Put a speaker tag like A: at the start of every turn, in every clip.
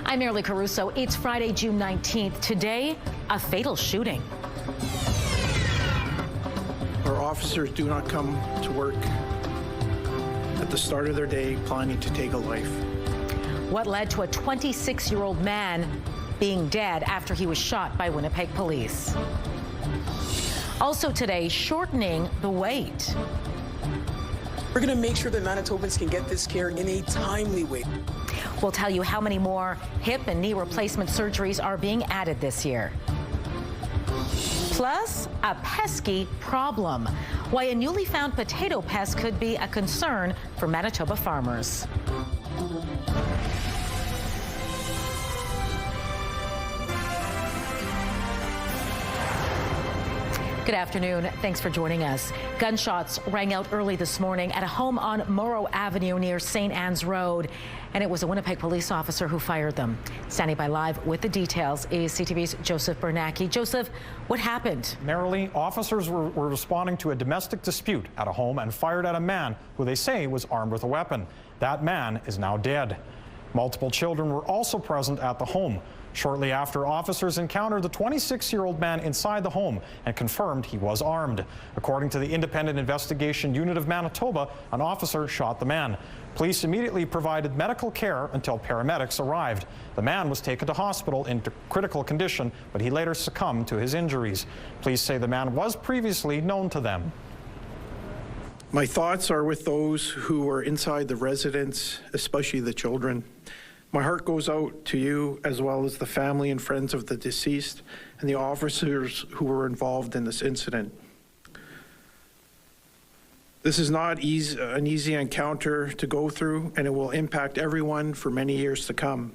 A: I'm Merely Caruso. It's Friday, June 19th. Today, a fatal shooting.
B: Our officers do not come to work at the start of their day planning to take a life.
A: What led to a 26-year-old man being dead after he was shot by Winnipeg police. Also today, shortening the wait.
C: We're going to make sure that Manitobans can get this care in a timely way.
A: We'll tell you how many more hip and knee replacement surgeries are being added this year. Plus, a pesky problem. Why a newly found potato pest could be a concern for Manitoba farmers. Good afternoon. Thanks for joining us. Gunshots rang out early this morning at a home on Morrow Avenue near St. Anne's Road, and it was a Winnipeg police officer who fired them. Standing by live with the details is CTV's Joseph Bernacki. Joseph, what happened?
D: Merrily, officers were responding to a domestic dispute at a home and fired at a man who they say was armed with a weapon. That man is now dead. Multiple children were also present at the home. Shortly after, officers encountered the 26-year-old man inside the home and confirmed he was armed. According to the Independent Investigation Unit of Manitoba, an officer shot the man. Police immediately provided medical care until paramedics arrived. The man was taken to hospital in critical condition, but he later succumbed to his injuries. Police say the man was previously known to them.
B: My thoughts are with those who were inside the residence, especially the children. My heart goes out to you, as well as the family and friends of the deceased and the officers who were involved in this incident. This is not an easy encounter to go through, and it will impact everyone for many years to come.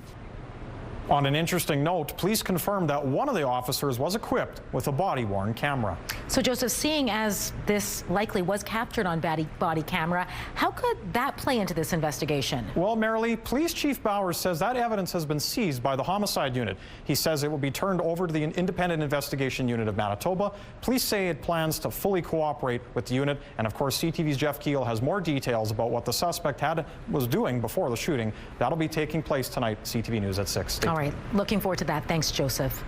D: On an interesting note, police confirmed that one of the officers was equipped with a body-worn camera.
A: So, Joseph, seeing as this likely was captured on body camera, how could that play into this investigation?
D: Well, Merrily, Police Chief Bowers says that evidence has been seized by the Homicide Unit. He says it will be turned over to the Independent Investigation Unit of Manitoba. Police say it plans to fully cooperate with the unit. And, of course, CTV's Jeff Keel has more details about what the suspect was doing before the shooting. That'll be taking place tonight, CTV News at 6.
A: All right. Looking forward to that. Thanks, Joseph.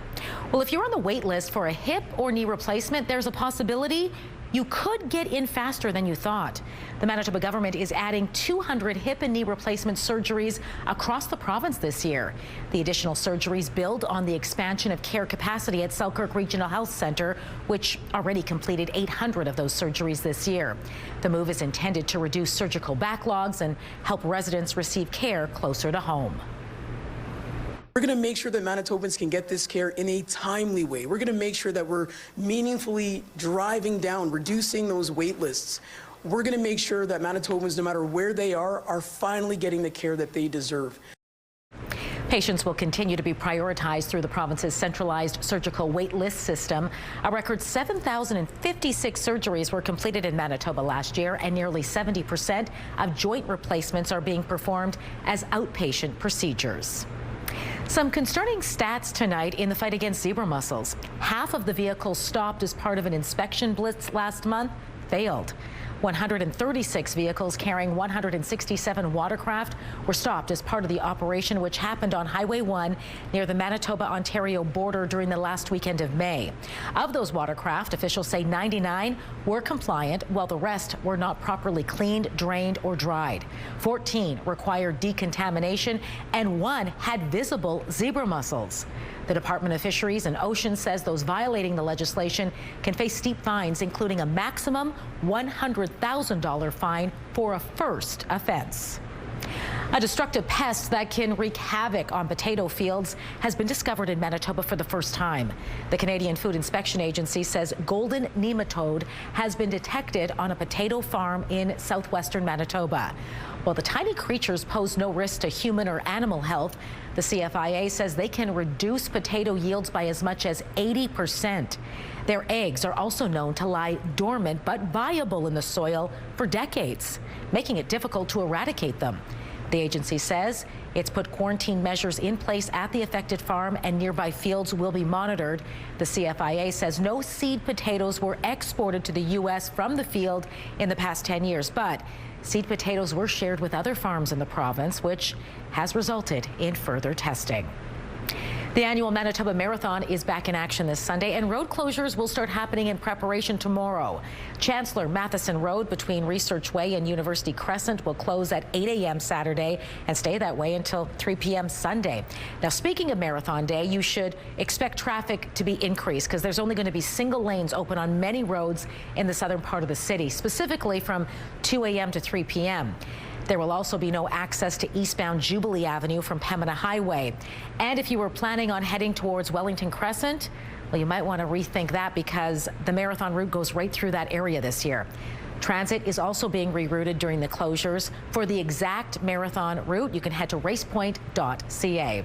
A: Well, if you're on the wait list for a hip or knee replacement, there's a possibility you could get in faster than you thought. The Manitoba government is adding 200 hip and knee replacement surgeries across the province this year. The additional surgeries build on the expansion of care capacity at Selkirk Regional Health Centre, which already completed 800 of those surgeries this year. The move is intended to reduce surgical backlogs and help residents receive care closer to home.
C: We're going to make sure that Manitobans can get this care in a timely way. We're going to make sure that we're meaningfully driving down, reducing those wait lists. We're going to make sure that Manitobans, no matter where they are finally getting the care that they deserve.
A: Patients will continue to be prioritized through the province's centralized surgical wait list system. A record 7,056 surgeries were completed in Manitoba last year, and nearly 70% of joint replacements are being performed as outpatient procedures. Some concerning stats tonight in the fight against zebra mussels. Half of the vehicles stopped as part of an inspection blitz last month failed. 136 vehicles carrying 167 watercraft were stopped as part of the operation, which happened on Highway 1 near the Manitoba-Ontario border during the last weekend of May. Of those watercraft, officials say 99 were compliant, while the rest were not properly cleaned, drained, or dried. 14 required decontamination, and 1 had visible zebra mussels. The Department of Fisheries and Oceans says those violating the legislation can face steep fines, including a maximum $100,000 fine for a first offense. A destructive pest that can wreak havoc on potato fields has been discovered in Manitoba for the first time. The Canadian Food Inspection Agency says golden nematode has been detected on a potato farm in southwestern Manitoba. While the tiny creatures pose no risk to human or animal health, the CFIA says they can reduce potato yields by as much as 80%. Their eggs are also known to lie dormant but viable in the soil for decades, making it difficult to eradicate them. The agency says it's put quarantine measures in place at the affected farm, and nearby fields will be monitored. The CFIA says no seed potatoes were exported to the U.S. from the field in the past 10 years, but seed potatoes were shared with other farms in the province, which has resulted in further testing. The annual Manitoba Marathon is back in action this Sunday, and road closures will start happening in preparation tomorrow. Chancellor Matheson Road between Research Way and University Crescent will close at 8 a.m. Saturday and stay that way until 3 p.m. Sunday. Now, speaking of Marathon Day, you should expect traffic to be increased because there's only going to be single lanes open on many roads in the southern part of the city, specifically from 2 a.m. to 3 p.m. There will also be no access to eastbound Jubilee Avenue from Pembina Highway. And if you were planning on heading towards Wellington Crescent, well, you might want to rethink that because the marathon route goes right through that area this year. Transit is also being rerouted during the closures. For the exact marathon route, you can head to racepoint.ca.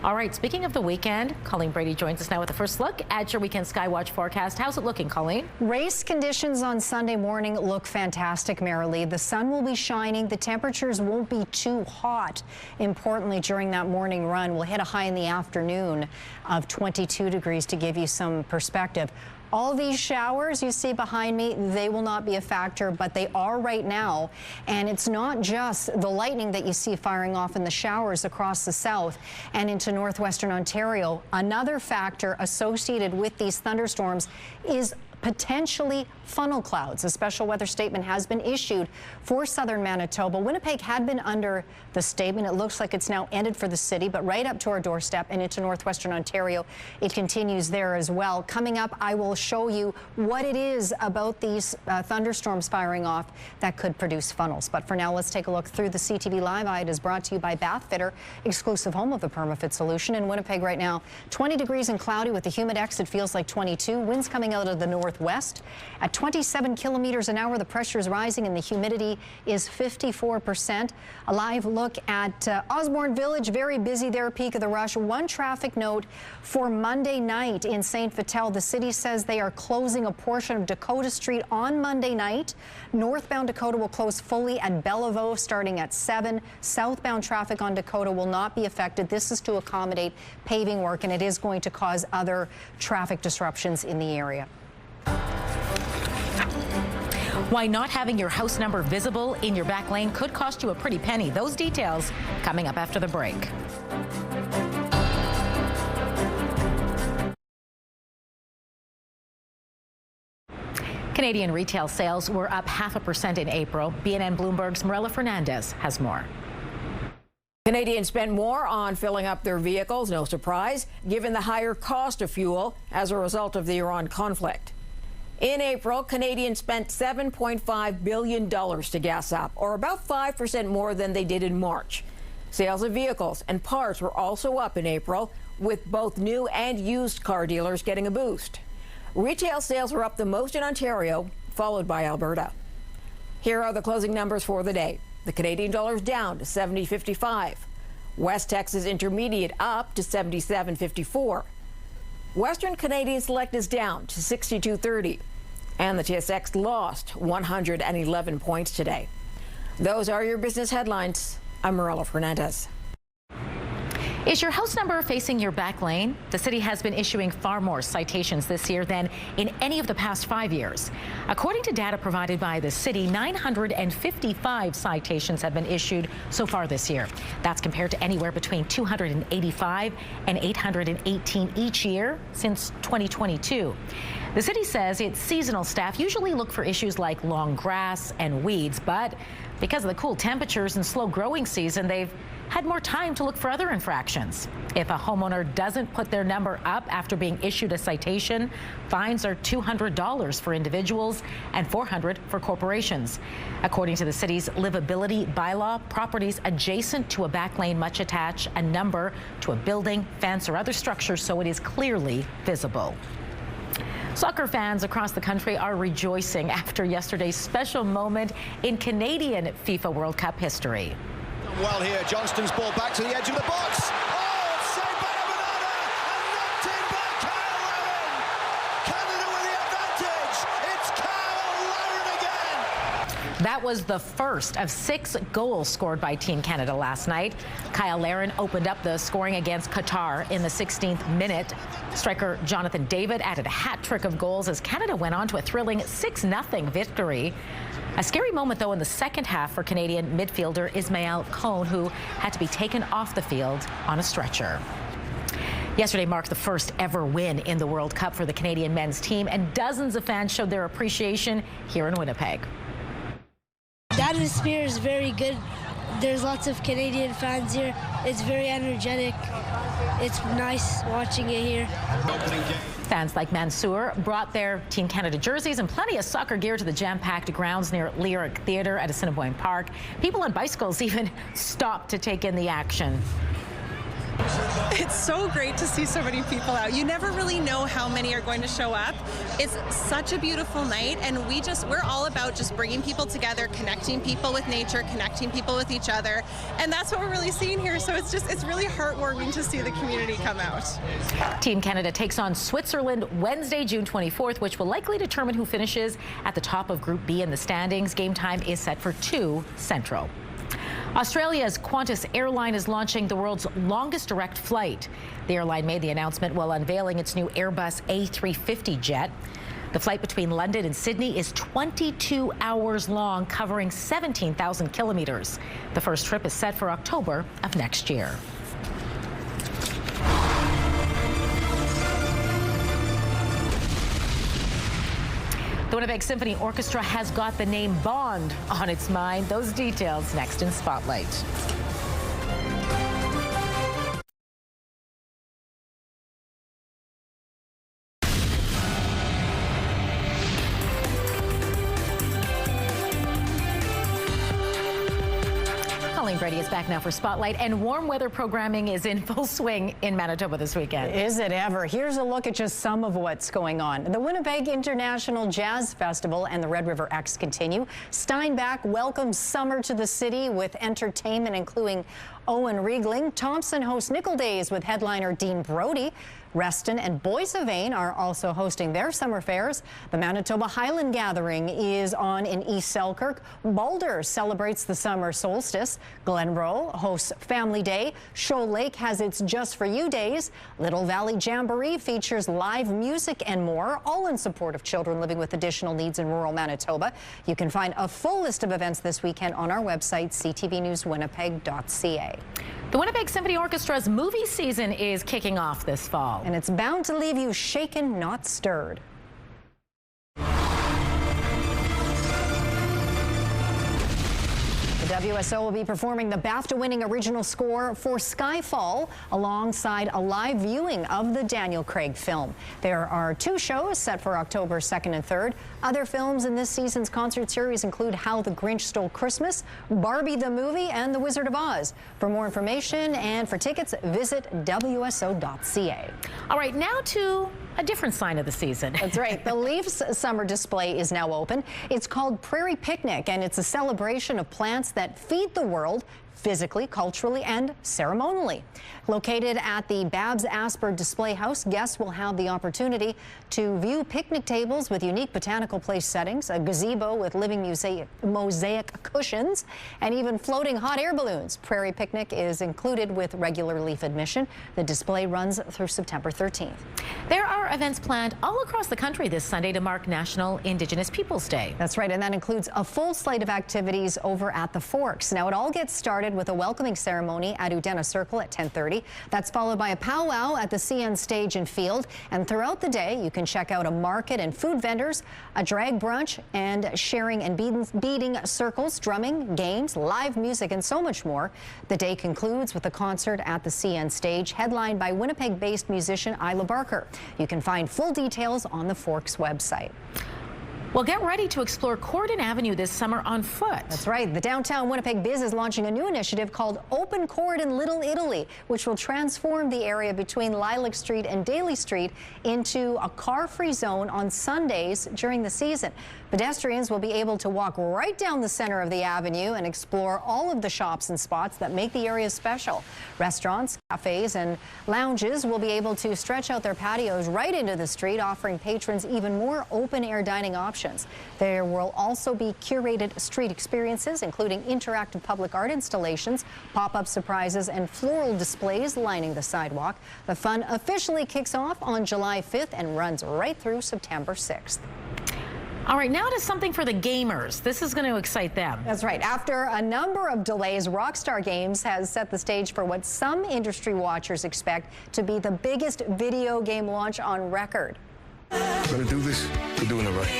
A: All right, speaking of the weekend, Colleen Brady joins us now with the first look at your weekend Skywatch forecast. How's it looking, Colleen?
E: Race conditions on Sunday morning look fantastic, Marilee. The sun will be shining. The temperatures won't be too hot. Importantly, during that morning run, we'll hit a high in the afternoon of 22 degrees to give you some perspective. All these showers you see behind me, they will not be a factor, but they are right now. And it's not just the lightning that you see firing off in the showers across the south and into northwestern Ontario. Another factor associated with these thunderstorms is potentially funnel clouds. A special weather statement has been issued for southern Manitoba. Winnipeg had been under the statement. It looks like it's now ended for the city, but right up to our doorstep and into northwestern Ontario, it continues there as well. Coming up, I will show you what it is about these thunderstorms firing off that could produce funnels. But for now, let's take a look through the CTV Live Eye. It is brought to you by Bathfitter, exclusive home of the PermaFit solution. In Winnipeg right now, 20 degrees and cloudy with the humidex. It feels like 22. Winds coming out of the northwest at 27 kilometers an hour. The pressure is rising and the humidity is 54%. A live look at Osborne Village, very busy there, peak of the rush. One traffic note for Monday night in St. Vital. The city says they are closing a portion of Dakota Street on Monday night. Northbound Dakota will close fully at Bellevaux starting at 7. Southbound traffic on Dakota will not be affected. This is to accommodate paving work, and it is going to cause other traffic disruptions in the area.
A: Why not having your house number visible in your back lane could cost you a pretty penny. Those details coming up after the break. Canadian retail sales were up 0.5% in April. BNN Bloomberg's Marilla Fernandez has more.
F: Canadians spent more on filling up their vehicles, no surprise, given the higher cost of fuel as a result of the Iran conflict. In April, Canadians spent $7.5 billion to gas up, or about 5% more than they did in March. Sales of vehicles and parts were also up in April, with both new and used car dealers getting a boost. Retail sales were up the most in Ontario, followed by Alberta. Here are the closing numbers for the day. The Canadian dollar is down to 70.55. West Texas Intermediate up to 77.54. Western Canadian Select is down to 62.30. And the TSX lost 111 points today. Those are your business headlines. I'm Marilla Fernandez.
A: Is your house number facing your back lane? The city has been issuing far more citations this year than in any of the past 5 years. According to data provided by the city, 955 citations have been issued so far this year. That's compared to anywhere between 285 and 818 each year since 2022. The city says its seasonal staff usually look for issues like long grass and weeds, but because of the cool temperatures and slow growing season, they've had more time to look for other infractions. If a homeowner doesn't put their number up after being issued a citation, fines are $200 for individuals and $400 for corporations. According to the city's livability bylaw, properties adjacent to a back lane must attach a number to a building, fence, or other structure so it is clearly visible. Soccer fans across the country are rejoicing after yesterday's special moment in Canadian FIFA World Cup history.
G: Well here, Johnston's ball back to the edge of the box. Oh, it's saved by Avenada and knocked in by Kyle Laren. Canada with the advantage. It's Kyle Laren again.
A: That was the first of 6 goals scored by Team Canada last night. Kyle Larin opened up the scoring against Qatar in the 16th minute. Striker Jonathan David added a hat trick of goals as Canada went on to a thrilling 6-0 victory. A scary moment, though, in the second half for Canadian midfielder Ismael Cohn, who had to be taken off the field on a stretcher. Yesterday marked the first ever win in the World Cup for the Canadian men's team, and dozens of fans showed their appreciation here in Winnipeg.
H: The atmosphere is very good. There's lots of Canadian fans here. It's very energetic. It's nice watching it here.
A: Fans like Mansour brought their Team Canada jerseys and plenty of soccer gear to the jam-packed grounds near Lyric Theatre at Assiniboine Park. People on bicycles even stopped to take in the action.
I: It's so great to see so many people out. You never really know how many are going to show up. It's such a beautiful night, and we're all about just bringing people together, connecting people with nature, connecting people with each other, and that's what we're really seeing here. So it's really heartwarming to see the community come out.
A: Team Canada takes on Switzerland Wednesday, June 24th, which will likely determine who finishes at the top of Group B in the standings. Game time is set for 2 Central. Australia's Qantas airline is launching the world's longest direct flight. The airline made the announcement while unveiling its new Airbus A350 jet. The flight between London and Sydney is 22 hours long, covering 17,000 kilometers. The first trip is set for October of next year. The Winnipeg Symphony Orchestra has got the name Bond on its mind. Those details next in Spotlight. Brady is back now for Spotlight, and warm weather programming is in full swing in Manitoba this weekend.
E: Is it ever? Here's a look at just some of what's going on. The Winnipeg International Jazz Festival and the Red River X continue. Steinbach welcomes summer to the city with entertainment including Owen Riegling. Thompson hosts Nickel Days with headliner Dean Brody. Reston and Boissevain are also hosting their summer fairs. The Manitoba Highland Gathering is on in East Selkirk. Boulder celebrates the summer solstice. Glenroe hosts Family Day. Shoal Lake has its Just For You days. Little Valley Jamboree features live music and more, all in support of children living with additional needs in rural Manitoba. You can find a full list of events this weekend on our website, ctvnewswinnipeg.ca.
A: The Winnipeg Symphony Orchestra's movie season is kicking off this fall.
E: And it's bound to leave you shaken, not stirred. The WSO will be performing the BAFTA-winning original score for Skyfall alongside a live viewing of the Daniel Craig film. There are 2 shows set for October 2nd and 3rd. Other films in this season's concert series include How the Grinch Stole Christmas, Barbie the Movie, and The Wizard of Oz. For more information and for tickets, visit WSO.ca.
A: All right, now to a different sign of the season.
E: That's right. The Leafs summer display is now open. It's called Prairie Picnic, and it's a celebration of plants that feed the world physically, culturally, and ceremonially. Located at the Babs Asper Display House, guests will have the opportunity to view picnic tables with unique botanical place settings, a gazebo with living mosaic cushions, and even floating hot air balloons. Prairie Picnic is included with regular Leaf admission. The display runs through September 13th.
A: There are events planned all across the country this Sunday to mark National Indigenous Peoples Day.
E: That's right, and that includes a full slate of activities over at the Forks. Now, it all gets started with a welcoming ceremony at Udena Circle at 10:30. That's followed by a powwow at the CN Stage and Field. And throughout the day, you can check out a market and food vendors, a drag brunch, and sharing and beading circles, drumming, games, live music, and so much more. The day concludes with a concert at the CN Stage, headlined by Winnipeg-based musician Isla Barker. You can find full details on the Forks website.
A: Well, get ready to explore Corden Avenue this summer on foot.
E: That's right. The downtown Winnipeg Biz is launching a new initiative called Open Corden Little Italy, which will transform the area between Lilac Street and Daly Street into a car-free zone on Sundays during the season. Pedestrians will be able to walk right down the center of the avenue and explore all of the shops and spots that make the area special. Restaurants, cafes, and lounges will be able to stretch out their patios right into the street, offering patrons even more open-air dining options attractions. There will also be curated street experiences, including interactive public art installations, pop-up surprises, and floral displays lining the sidewalk. The fun officially kicks off on July 5th and runs right through September 6th.
A: All right, now to something for the gamers. This is going to excite them.
E: That's right. After a number of delays, Rockstar Games has set the stage for what some industry watchers expect to be the biggest video game launch on record.
J: Gonna do this, we're doing it right.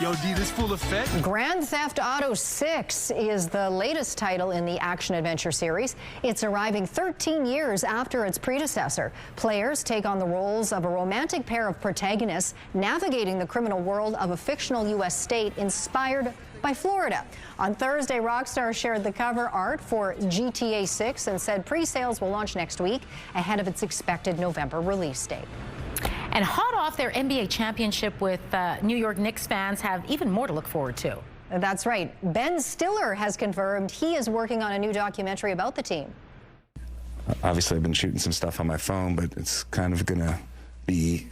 J: Yo, D, this full effect?
E: Grand Theft Auto 6 is the latest title in the action-adventure series. It's arriving 13 years after its predecessor. Players take on the roles of a romantic pair of protagonists navigating the criminal world of a fictional U.S. state inspired by Florida. On Thursday, Rockstar shared the cover art for GTA 6 and said pre-sales will launch next week ahead of its expected November release date.
A: And hot off their NBA championship with New York Knicks, fans have even more to look forward to.
E: That's right. Ben Stiller has confirmed he is working on a new documentary about the team.
J: Obviously, I've been shooting some stuff on my phone, but it's kind of gonna be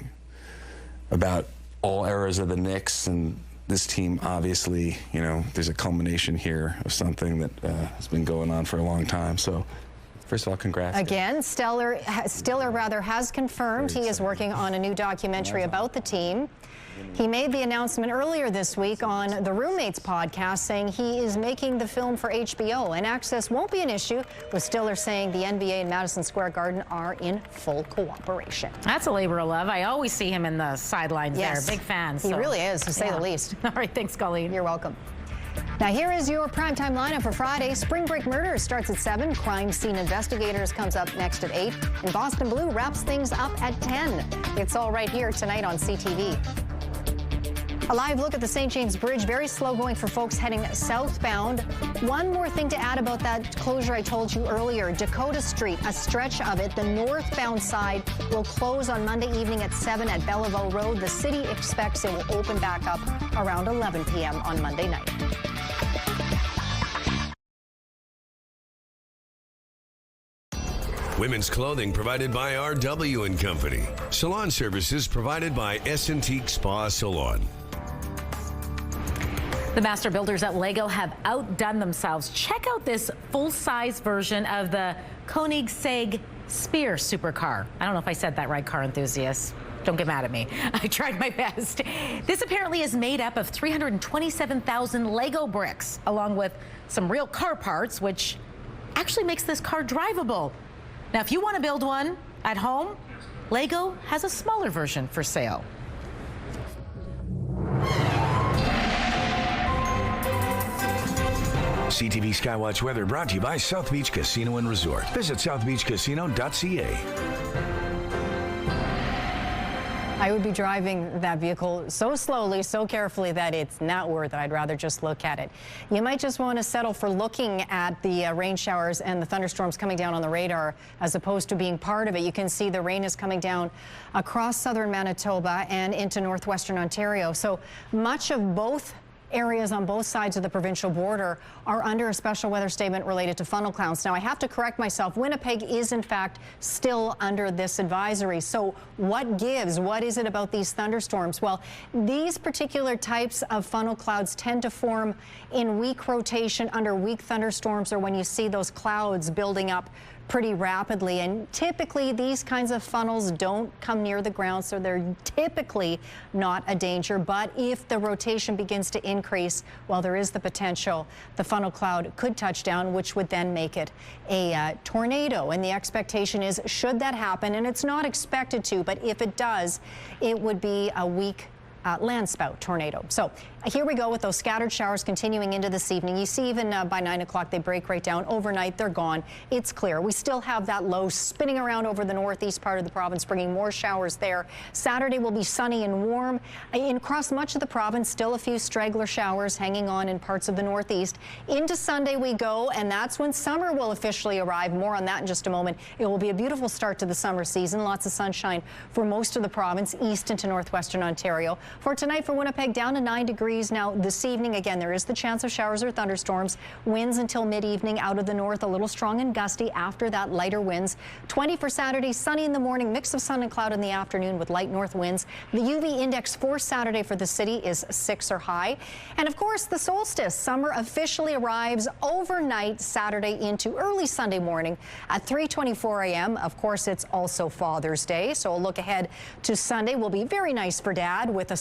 J: about all eras of the Knicks and this team. Obviously, you know, there's a culmination here of something that has been going on for a long time. So, first of all, congrats.
E: Again, Stiller has confirmed he is working on a new documentary about the team. He made the announcement earlier this week on the Roommates podcast, saying he is making the film for HBO, and access won't be an issue, with Stiller saying the NBA and Madison Square Garden are in full cooperation.
A: That's a labor of love. I always see him in the sidelines there. Big fan.
E: He really is, to say the least.
A: All right, thanks, Colleen.
E: You're welcome. Now here is your primetime lineup for Friday. Spring Break Murders starts at 7. Crime Scene Investigators comes up next at 8. And Boston Blue wraps things up at 10. It's all right here tonight on CTV. A live look at the St. James Bridge. Very slow going for folks heading southbound. One more thing to add about that closure I told you earlier. Dakota Street, a stretch of it, the northbound side, will close on Monday evening at 7 at Belleville Road. The city expects it will open back up around 11 p.m. on Monday night.
K: Women's clothing provided by RW & Company. Salon services provided by S&T Spa Salon.
A: The master builders at LEGO have outdone themselves. Check out this full-size version of the Koenigsegg Spear supercar. I don't know if I said that right, car enthusiasts. Don't get mad at me. I tried my best. This apparently is made up of 327,000 LEGO bricks, along with some real car parts, which actually makes this car drivable. Now, if you want to build one at home, LEGO has a smaller version for sale.
K: CTV Skywatch weather brought to you by South Beach Casino and Resort. Visit southbeachcasino.ca.
E: I would be driving that vehicle so slowly, so carefully that it's not worth it. I'd rather just look at it. You might just want to settle for looking at the rain showers and the thunderstorms coming down on the radar as opposed to being part of it. You can see the rain is coming down across southern Manitoba and into northwestern Ontario. So much of both areas on both sides of the provincial border are under a special weather statement related to funnel clouds. Now, I have to correct myself. Winnipeg is, in fact, still under this advisory. So what gives? What is it about these thunderstorms? Well, these particular types of funnel clouds tend to form in weak rotation under weak thunderstorms, or when you see those clouds building up pretty rapidly. And typically these kinds of funnels don't come near the ground, so they're typically not a danger. But if the rotation begins to increase, well, there is the potential the funnel cloud could touch down, which would then make it a tornado. And the expectation is, should that happen, and it's not expected to, but if it does, it would be a weak landspout tornado. So here we go with those scattered showers continuing into this evening. You see even by 9 o'clock they break right down. Overnight they're gone. It's clear. We still have that low spinning around over the northeast part of the province, bringing more showers there. Saturday will be sunny and warm. Across much of the province, still a few straggler showers hanging on in parts of the northeast. Into Sunday we go, and that's when summer will officially arrive. More on that in just a moment. It will be a beautiful start to the summer season. Lots of sunshine for most of the province, east into northwestern Ontario. For tonight for Winnipeg, down to 9 degrees. Now this evening, again, there is the chance of showers or thunderstorms. Winds until mid-evening out of the north, a little strong and gusty. After that, lighter winds. 20 for Saturday, sunny in the morning, mix of sun and cloud in the afternoon with light north winds. The UV index for Saturday for the city is 6 or high. And of course, the solstice. Summer officially arrives overnight Saturday into early Sunday morning at 3:24 a.m. Of course, it's also Father's Day, so a look ahead to Sunday will be very nice for Dad with a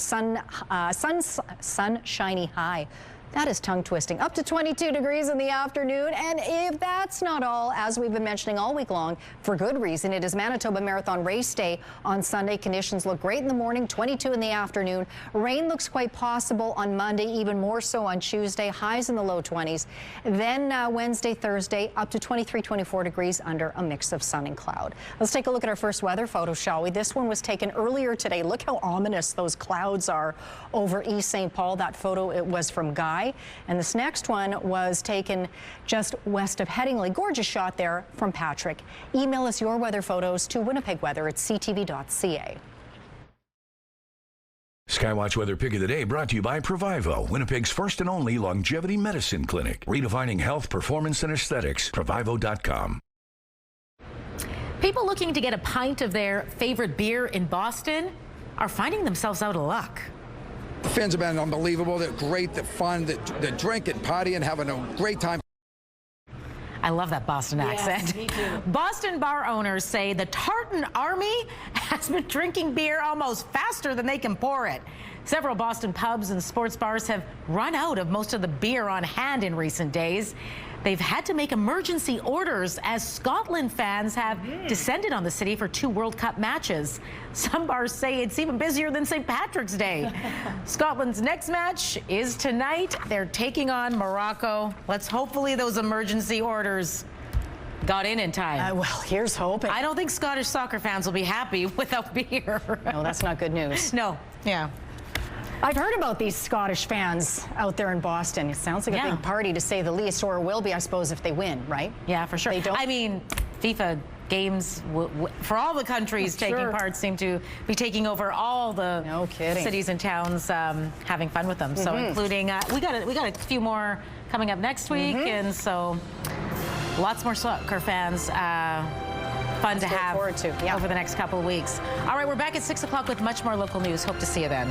E: sunshiny high. That is tongue twisting. Up to 22 degrees in the afternoon. And if that's not all, as we've been mentioning all week long, for good reason, it is Manitoba Marathon Race Day on Sunday. Conditions look great in the morning, 22 in the afternoon. Rain looks quite possible on Monday, even more so on Tuesday. Highs in the low 20s. Then Wednesday, Thursday, up to 23, 24 degrees under a mix of sun and cloud. Let's take a look at our first weather photo, shall we? This one was taken earlier today. Look how ominous those clouds are over East St. Paul. That photo, it was from Guy. And this next one was taken just west of Headingley. Gorgeous shot there from Patrick. Email us your weather photos to winnipegweather@ctv.ca.
L: Skywatch Weather Pick of the Day brought to you by Provivo, Winnipeg's first and only longevity medicine clinic. Redefining health, performance, and aesthetics. Provivo.com.
A: People looking to get a pint of their favorite beer in Boston are finding themselves out of luck.
M: The fans have been unbelievable. They're great. They're fun. They're drinking, partying, having a great time.
A: I love that Boston accent.
F: Me too.
A: Boston bar owners say the Tartan Army has been drinking beer almost faster than they can pour it. Several Boston pubs and sports bars have run out of most of the beer on hand in recent days. They've had to make emergency orders as Scotland fans have descended on the city for 2 World Cup matches. Some bars say it's even busier than St. Patrick's Day. Scotland's next match is tonight. They're taking on Morocco. Let's hopefully those emergency orders got in time.
E: Well, here's hoping.
A: I don't think Scottish soccer fans will be happy without beer.
E: No, that's not good news.
A: No, yeah.
E: I've heard about these Scottish fans out there in Boston. It sounds like a big party, to say the least, or will be, I suppose, if they win, right?
A: Yeah, for sure.
E: They don't.
A: I mean, FIFA games for all the countries taking part seem to be taking over all the cities and towns, having fun with them. So including we got a few more coming up next week, and so lots more soccer fans. Fun to have over the next couple of weeks. All right, we're back at 6 o'clock with much more local news. Hope to see you then.